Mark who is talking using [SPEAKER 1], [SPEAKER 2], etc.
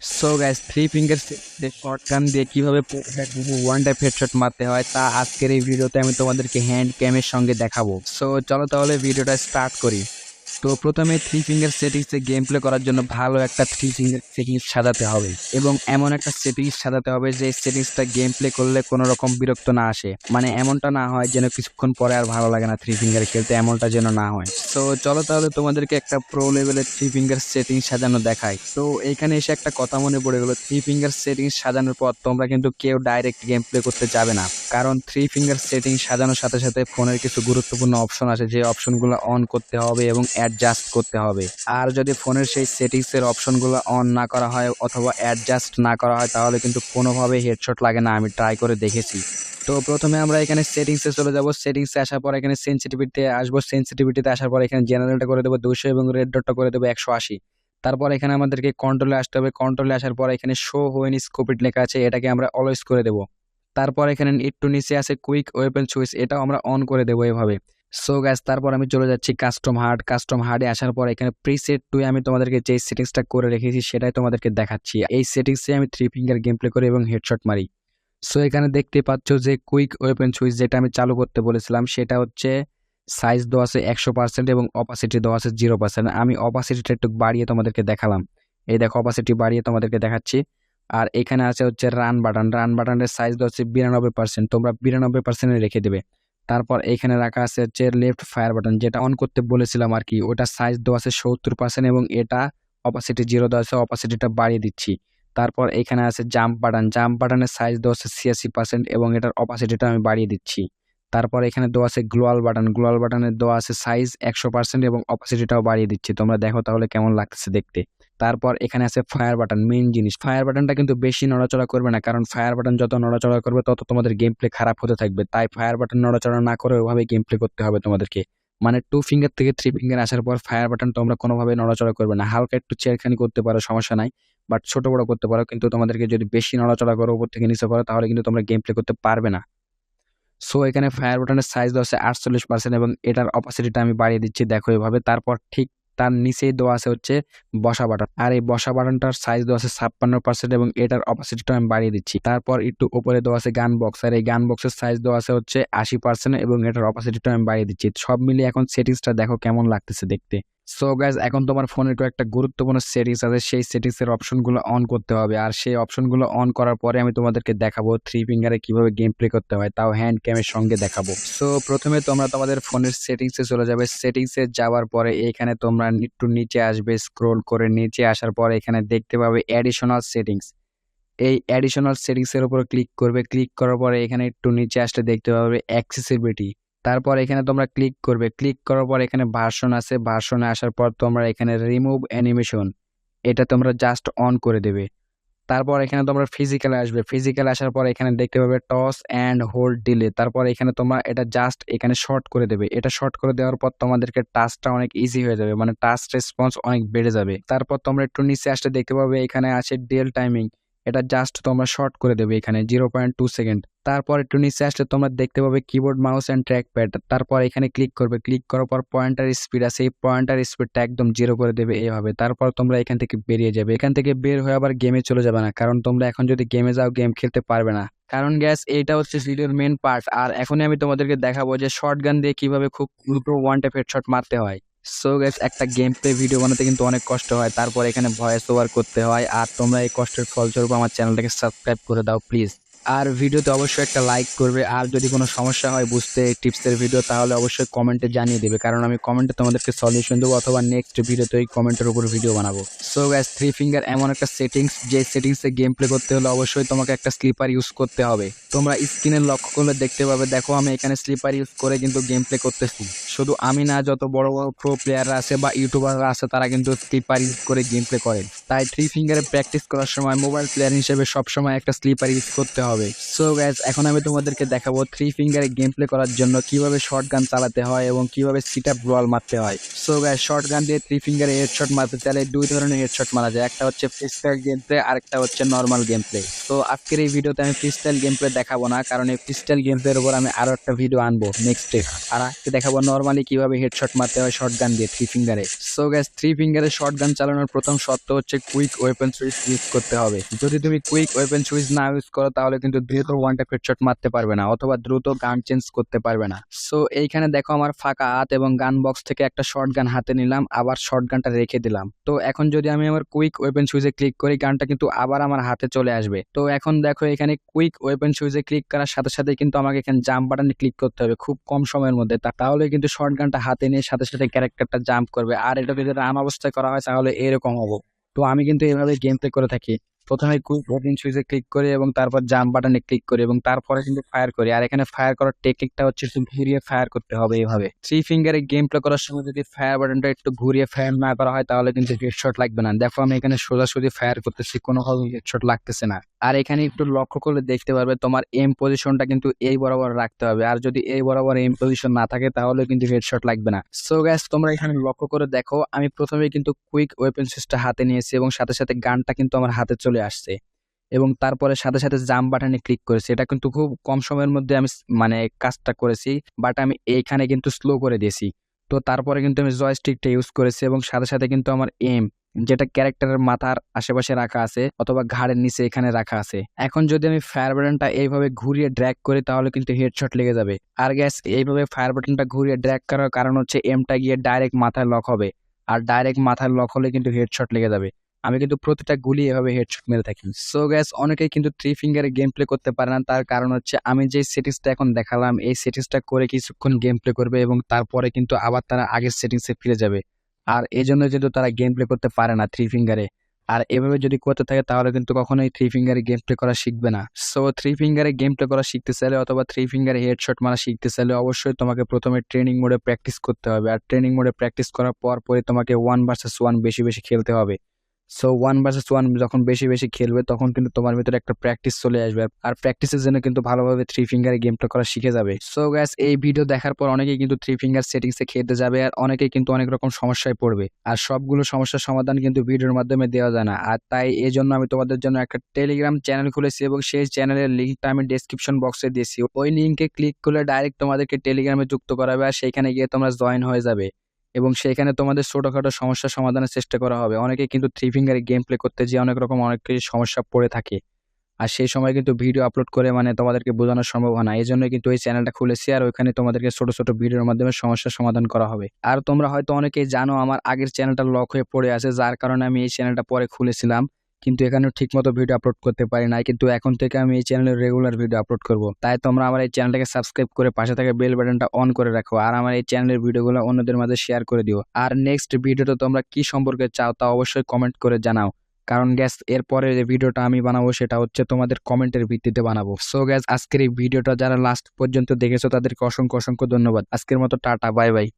[SPEAKER 1] So guys, three finger short gun দিয়ে কিভাবে one type headshot মারতে হয় তা আজকের এই ভিডিওতে আমি তোমাদেরকে হ্যান্ড ক্যামের সঙ্গে দেখাবো। সো চলো তাহলে ভিডিওটা স্টার্ট করি। তো প্রথমে থ্রি ফিঙ্গার সেটিংসে গেম প্লে করার জন্য ভালো একটা থ্রি ফিঙ্গার সেটিংস সাজাতে হবে এবং এমন একটা সেটিংস সাজাতে হবে যে সেটিংসটা গেম প্লে করলে কোনো রকম বিরক্ত না আসে, মানে এমনটা না হয় যেন কিছুক্ষণ পরে আর ভালো লাগে না থ্রি ফিঙ্গার খেলতে, এমনটা যেন না হয়। তো চলো তাহলে তোমাদেরকে একটা প্রো লেভেলের থ্রি ফিঙ্গার সেটিংস সাজানো দেখাই। তো এইখানে এসে একটা কথা মনে পড়ে গেলো, থ্রি ফিঙ্গার সেটিংস সাজানোর পর তোমরা কিন্তু কেউ ডাইরেক্ট গেম প্লে করতে যাবে না, কারণ থ্রি ফিঙ্গার সেটিংস সাজানোর সাথে সাথে ফোনের কিছু গুরুত্বপূর্ণ অপশন আছে যে অপশনগুলো অন করতে হবে এবং অ্যাডজাস্ট করতে হবে। আর যদি ফোনের সেই সেটিংসের অপশনগুলো অন না করা হয় অথবা অ্যাডজাস্ট না করা হয় তাহলে কিন্তু কোনোভাবেই হেডশট লাগে না, আমি ট্রাই করে দেখেছি। তো প্রথমে আমরা এখানে সেটিংসে চলে যাব। সেটিংসে আসার পর এখানে সেন্সিটিভিটিতে আসবো। সেন্সিটিভিটিতে আসার পর এখানে জেনারেলটা করে দেবো 200 এবং রেড ডটটা করে দেবো 180। তারপর এখানে আমাদেরকে কন্ট্রোলে আসতে হবে। কন্ট্রোলে আসার পর এখানে শো হোয়েন স্কোপিড লেখা আছে, এটাকে আমরা অলওয়েজ করে দেবো। তারপর এখানে একটু নিচে আছে কুইক ওয়েপন সুইচ, এটাও আমরা অন করে দেবো এভাবে। সো গ্যাস, তারপর আমি চলে যাচ্ছি কাস্টম হার্ড। কাস্টম হার্ডে আসার পর এখানে প্রিসেট টু আমি তোমাদেরকে যে সেটিংসটা করে রেখেছি সেটাই তোমাদেরকে দেখাচ্ছি। এই সেটিংসে আমি থ্রি ফিঙ্গার গেম প্লে করি এবং হেডশট মারি। সো এখানে দেখতে পাচ্ছ যে কুইক ওয়েপন সুইচ যেটা আমি চালু করতে বলেছিলাম সেটা হচ্ছে সাইজ দেওয়া আছে 100% এবং অপাসিটি দেওয়া আছে 0%। আমি অপাসিটিটা একটু বাড়িয়ে তোমাদেরকে দেখালাম, এই দেখো অপাসিটি বাড়িয়ে তোমাদেরকে দেখাচ্ছি। আর এখানে আছে হচ্ছে রান বাটন। রান বাটনের সাইজ দেওয়া হচ্ছে 92%, তোমরা 92% রেখে দেবে। তারপর এখানে রাখা আছে হচ্ছে লেফট ফায়ার বাটন, যেটা অন করতে বলেছিলাম আর কি, ওটা সাইজ দেওয়া আছে 70% এবং এটা অপাসিটি 0 দেওয়া আছে, অপাসিটিটা বাড়িয়ে দিচ্ছি। তারপর এখানে আছে জাম্প বাটন। জাম্প বাটনের সাইজ দেওয়া আছে 86% এবং এটার অপাসিটিটা আমি বাড়িয়ে দিচ্ছি। তারপর এখানে দেওয়া আছে গ্লোয়াল বাটন। গ্লোয়াল বাটনের দেওয়া আছে সাইজ 100% এবং অপাসিটিটাও বাড়িয়ে দিচ্ছি, তোমরা দেখো তাহলে কেমন লাগতেছে দেখতে। তারপর এখানে আছে ফায়ার বাটন, মেইন জিনিস। ফায়ার বাটনটা কিন্তু বেশি নড়াচড়া করবে না, কারণ ফায়ার বাটন যত নড়াচড়া করবে তত তোমাদের গেম প্লে খারাপ হতে থাকবে, তাই ফায়ার বাটন নড়াচড়া না করে ওভাবে গেম প্লে করতে হবে তোমাদেরকে। মানে টু ফিঙ্গার থেকে থ্রি ফিঙ্গার আসার পর ফায়ার বাটন তোমরা কোনোভাবে নড়াচড়া করবে না, হালকা একটু চেয়ারখানি করতে পারো, সমস্যা নাই, বাট ছোট বড় করতে পারো, কিন্তু তোমাদেরকে যদি বেশি নড়াচড়া করো উপর থেকে নিচে করো তাহলে কিন্তু তোমরা গেম প্লে করতে পারবে না। সো এখানে ফায়ার বাটনের সাইজ দেওয়া আছে 48% এবং এটার অপাসিটিটা আমি বাড়িয়ে দিচ্ছি, দেখো এভাবে। তারপর ঠিক তার নিচেই দেওয়া আছে হচ্ছে বসা বাটন, আর এই বসা বাটনটার সাইজ দেওয়া আছে 56% এবং এটার অপাসিটিটা আমি বাড়িয়ে দিচ্ছি। তারপর একটু উপরে দেওয়া আছে গান বক্স, আর এই গান বক্সের সাইজ দেওয়া আছে হচ্ছে 80% এবং এটার অপাসিটিটা আমি বাড়িয়ে দিচ্ছি। সব মিলিয়ে এখন সেটিংসটা দেখো কেমন লাগতেছে দেখতে। সো গাইজ, এখন তোমার ফোনে তো একটা গুরুত্বপূর্ণ সেটিংস আছে, সেই সেটিংসের অপশনগুলো অন করতে হবে। আর সেই অপশনগুলো অন করার পরে আমি তোমাদেরকে দেখাবো থ্রি ফিঙ্গারে কিভাবে গেম প্লে করতে হয়, তাও হ্যান্ড ক্যামের সঙ্গে দেখাবো। সো প্রথমে তোমরা তোমাদের ফোনের সেটিংসে চলে যাবে। সেটিংসে যাওয়ার পরে এখানে তোমরা একটু নিচে আসবে, স্ক্রোল করে নিচে আসার পরে এখানে দেখতে পাবে অ্যাডিশনাল সেটিংস। এই অ্যাডিশনাল সেটিংস এর উপর ক্লিক করবে। ক্লিক করার পরে এখানে একটু নিচে আসলে দেখতে পাবে অ্যাক্সেসিবিলিটি। তারপর এখানে তোমরা ক্লিক করবে। ক্লিক করার পর এখানে ভার্সন আছে, ভার্সনে আসার পর তোমরা এখানে রিমুভ অ্যানিমেশন, এটা তোমরা জাস্ট অন করে দেবে। তারপর এখানে তোমরা ফিজিক্যালে আসবে। ফিজিক্যালে আসার পর এখানে দেখতে পাবে টস অ্যান্ড হোল্ড ডিলে। তারপর এখানে তোমরা এটা জাস্ট এখানে শর্ট করে দেবে। এটা শর্ট করে দেওয়ার পর তোমাদেরকে টাচটা অনেক ইজি হয়ে যাবে, মানে টাচ রেসপন্স অনেক বেড়ে যাবে। তারপর তোমরা একটু নিচে আসলে দেখতে পাবে এখানে আছে ডেল টাইমিং, এটা জাস্ট তোমরা শর্ট করে দেবে এখানে 0.2 সেকেন্ড। তারপর একটু নিচে আসলে তোমরা দেখতে পাবে keyboard mouse and track pad. তারপর এখানে ক্লিক করবে। ক্লিক করার পর পয়েন্টার স্পিড আছে, এই পয়েন্টার স্পিডটা একদম 0 করে দেবে এইভাবে। তারপর তোমরা এখান থেকে বেরিয়ে যাবে। এখান থেকে বের হয়ে আবার গেমে চলে যাবে না, কারণ তোমরা এখন যদি গেমে যাও গেম খেলতে পারবে না, কারণ গ্যাস এইটা হচ্ছে ভিডিওর মেন পার্ট। আর এখনই আমি তোমাদেরকে দেখাবো যে শর্ট গান দিয়ে কিভাবে খুব দ্রুত ওয়ান ট্যাপ হেডশট মারতে হয়। সো গাইস, একটা গেম প্লে ভিডিও বানাতে কিন্তু অনেক কষ্ট হয়, তারপর এখানে ভয়েস ওভার করতে হয়। আর তোমরা এই কষ্টের ফলস্বরূপ আমার চ্যানেলটাকে সাবস্ক্রাইব করে দাও প্লিজ। আর ভিডিওতে অবশ্যই একটা লাইক করবে। আর যদি কোনো সমস্যা হয় বুঝতে টিপসের ভিডিও, তাহলে অবশ্যই কমেন্টে জানিয়ে দেবে, কারণ আমি কমেন্টে তোমাদেরকে সলিউশন দেবো অথবা নেক্সট ভিডিওতে ওই কমেন্টের উপর ভিডিও বানাবো। সো গাইস, থ্রি ফিঙ্গার এমন একটা সেটিংস, যে সেটিংসে গেম প্লে করতে হলে অবশ্যই তোমাকে একটা স্লিপার ইউজ করতে হবে। তোমরা স্ক্রিনে লক্ষ্য করলে দেখতে পাবে, দেখো আমি এখানে স্লিপার ইউজ করে কিন্তু গেম প্লে করতেছি। শুধু আমি না, যত বড় বড় প্রো প্লেয়াররা আছে বা ইউটিউবাররা আছে তারা কিন্তু স্লিপার ইউজ করে গেম প্লে করে। তাই থ্রি ফিঙ্গারে প্র্যাকটিস করার সময় মোবাইল প্লেয়ার হিসেবে সবসময় একটা স্লিপার ইউজ করতে হবে। সো গাইস, এখন আমি তোমাদেরকে দেখাবো 3 ফিঙ্গারে গেম প্লে করার জন্য কিভাবে শটগান চালাতে হয় এবং কিভাবে সিটআপ ব্রল মারতে হয়। সো গাইস, শটগান দিয়ে 3 ফিঙ্গারে হেডশট মারতে চাইলে দুই ধরনের হেডশট মারা যায়, একটা হচ্ছে ফ্রিস্টাইল গেম প্লে আর একটা হচ্ছে নরমাল গেম প্লে। তো আজকের এই ভিডিওতে আমি ফ্রিস্টাইল গেম প্লে দেখাবো না, কারণ এই ফ্রিস্টাইল গেম প্লের উপর আমি আরো একটা ভিডিও আনবো নেক্সটে। আর আজকে দেখাবো নরমালি কিভাবে হেডশট মারতে হয় শটগান দিয়ে 3 ফিঙ্গারে। সো গাইস, 3 ফিঙ্গারে শটগান চালানোর প্রথম শর্ত হচ্ছে কুইক ওয়েপন সুইচ ইউজ করতে হবে। যদি তুমি কুইক ওয়েপন সুইচ না ইউজ করো তাহলে কিন্তু দ্রুত ওয়ান ট্যাপ হেডশট মারতে পারবে না অথবা দ্রুত গান চেঞ্জ করতে পারবে না। সো এইখানে দেখো আমার ফাঁকা হাত এবং গান বক্স থেকে একটা শটগান হাতে নিলাম, আবার শটগানটা রেখে দিলাম। তো এখন যদি আমি আমার কুইক ওয়েপন সুইচে ক্লিক করি, গানটা কিন্তু আবার আমার হাতে চলে আসবে। তো এখন দেখো এখানে কুইক ওয়েপন সুইচে ক্লিক করার সাথে সাথে কিন্তু আমাকে এখানে জাম্প বাটনে ক্লিক করতে হবে খুব কম সময়ের মধ্যে, তাহলে কিন্তু শটগানটা হাতে নিয়ে সাথে সাথে ক্যারেক্টারটা জাম্প করবে। আর এটা যদি রান অবস্থায় করা হয় তাহলে এরকম হবে। তো আমি কিন্তু এভাবে গেম প্লে করে থাকি। প্রথমে কুইক ওপেন সুইচে ক্লিক করি এবং তারপর জাম্প বাটনে ক্লিক করি এবং তারপরে কিন্তু ফায়ার করি। আর এখানে ফায়ার করার টেকনিকটা হচ্ছে একটু ঘুরিয়ে ফায়ার করতে হবে এইভাবে। 3 ফিঙ্গারে গেম প্লে করার সময় যদি ফায়ার বাটনটা একটু ঘুরিয়ে ফায়ার না করা হয় তাহলে কিন্তু হেডশট লাগবে না। দেখো আমি এখানে সোজাসুজি ফায়ার করতেছি, কোনোভাবে হেডশট লাগতেছে না। আর এখানে একটু লক্ষ্য করলে দেখতে পারবে তোমার এম পজিশনটা কিন্তু এই বরাবর রাখতে হবে, আর যদি এই বরাবর এম পজিশন না থাকে তাহলে কিন্তু হেডশট লাগবে না। সো গাইস, তোমরা এখানে লক্ষ্য করে দেখো আমি প্রথমে কিন্তু কুইক ওয়েপন সুইচটা হাতে নিয়েছি এবং সাথে সাথে গানটা কিন্তু আমার হাতে চলে আসছে এবং তারপরে সাথে সাথে জাম্প বাটনে ক্লিক করেছি। এটা কিন্তু খুব কম সময়ের মধ্যে আমি মানে কাজটা করেছি, বাট আমি এইখানে কিন্তু স্লো করে দিয়েছি। তো তারপরে কিন্তু আমি জয়স্টিকটা ইউজ করেছি এবং সাথে সাথে কিন্তু আমার এম, যেটা ক্যারেক্টারের মাথার আশেপাশে রাখা আছে অথবা ঘাড়ের নিচে এখানে রাখা আছে। এখন যদি আমি ফায়ার বাটনটা এইভাবে ঘুরিয়ে ড্র্যাগ করি তাহলে কিন্তু হেডশট লেগে যাবে। আর গ্যাস, এইভাবে ফায়ার বাটনটা ঘুরিয়ে ড্র্যাগ করার কারণ হচ্ছে এমটা গিয়ে ডাইরেক্ট মাথায় লক হবে, আর ডাইরেক্ট মাথায় লক হলে কিন্তু হেডশট লেগে যাবে। আমি কিন্তু প্রতিটা গুলি এভাবে হেডশট মেরে থাকি। সো গ্যাস, অনেকেই কিন্তু 3 ফিঙ্গারে গেম প্লে করতে পারে না, তার কারণ হচ্ছে আমি যে সেটিংসটা এখন দেখালাম এই সেটিংসটা করে কিছুক্ষণ গেম প্লে করবে এবং তারপরে কিন্তু আবার তারা আগের সেটিংসে ফিরে যাবে। আর এই জন্য কিন্তু তারা গেম প্লে করতে পারে না 3 ফিঙ্গারে। আর এভাবে যদি করতে থাকে তাহলে কিন্তু কখনোই 3 ফিঙ্গারে গেম প্লে করা শিখবে না। সো 3 ফিঙ্গারে গেম প্লে করা শিখতে চাইলে অথবা 3 ফিঙ্গারে হেডশট মারা শিখতে চাইলে অবশ্যই তোমাকে প্রথমে ট্রেনিং মোডে প্র্যাকটিস করতে হবে। আর ট্রেনিং মোডে প্র্যাকটিস করার পরে তোমাকে 1 ভার্সেস 1 বেশি বেশি খেলতে হবে। সো 1 ভার্সেস 1 যখন বেশি বেশি খেলবে তখন কিন্তু তোমার ভিতরে একটা প্র্যাকটিস চলে আসবে, আর প্র্যাকটিসের জন্য কিন্তু ভালোভাবে 3 ফিঙ্গারে গেমটা করা শিখে যাবে। সো গাইস, এই ভিডিও দেখার পর অনেকেই কিন্তু 3 ফিঙ্গার সেটিংসে খেলতে যাবে আর অনেকেই কিন্তু অনেক রকম সমস্যায় পড়বে, আর সবগুলো সমস্যার সমাধান কিন্তু ভিডিওর মাধ্যমে দেওয়া যায় না। আর তাই এই জন্য আমি তোমাদের জন্য একটা টেলিগ্রাম চ্যানেল খুলেছি এবং সেই চ্যানেলের লিঙ্কটা আমি ডেসক্রিপশন বক্সে দিয়েছি। ওই লিঙ্কে ক্লিক করলে ডাইরেক্ট তোমাদেরকে টেলিগ্রামে যুক্ত করাবে আর সেখানে গিয়ে তোমরা জয়েন হয়ে যাবে এবং সেখানে তোমাদের ছোটখাটো সমস্যা সমাধানের চেষ্টা করা হবে। অনেকে কিন্তু 3 ফিঙ্গারে গেম প্লে করতে গিয়ে অনেক কিছু সমস্যা পড়ে থাকে, আর সেই সময় কিন্তু ভিডিও আপলোড করে মানে তোমাদেরকে বোঝানো সম্ভব হয় না। এই জন্য কিন্তু এই চ্যানেলটা খুলেছি আর ওইখানে তোমাদেরকে ছোট ছোট ভিডিওর মাধ্যমে সমস্যার সমাধান করা হবে। আর তোমরা হয়তো অনেকেই জানো আমার আগের চ্যানেলটা লক হয়ে পড়ে আছে, যার কারণে আমি এই চ্যানেলটা পরে খুলেছিলাম, কিন্তু এখানে ঠিকমতো ভিডিও আপলোড করতে পারি না। কিন্তু এখন থেকে আমি এই চ্যানেলে রেগুলার ভিডিও আপলোড করব, তাই তোমরা আমার এই চ্যানেলটাকে সাবস্ক্রাইব করে পাশে থাকা বেল বাটনটা অন করে রাখো আর আমার এই চ্যানেলের ভিডিওগুলো অন্যদের মাঝে শেয়ার করে দিও। আর নেক্সট ভিডিওতে তোমরা কি সম্পর্কে চাও তা অবশ্যই কমেন্ট করে জানাও, কারণ গ্যাস এরপরে যে ভিডিওটা আমি বানাবো সেটা হচ্ছে তোমাদের কমেন্টের ভিত্তিতে বানাবো। সো গ্যাস, আজকের এই ভিডিওটা যারা লাস্ট পর্যন্ত দেখেছো তাদেরকে অসংখ্য অসংখ্য ধন্যবাদ। আজকের মতো টাটা, বাই বাই।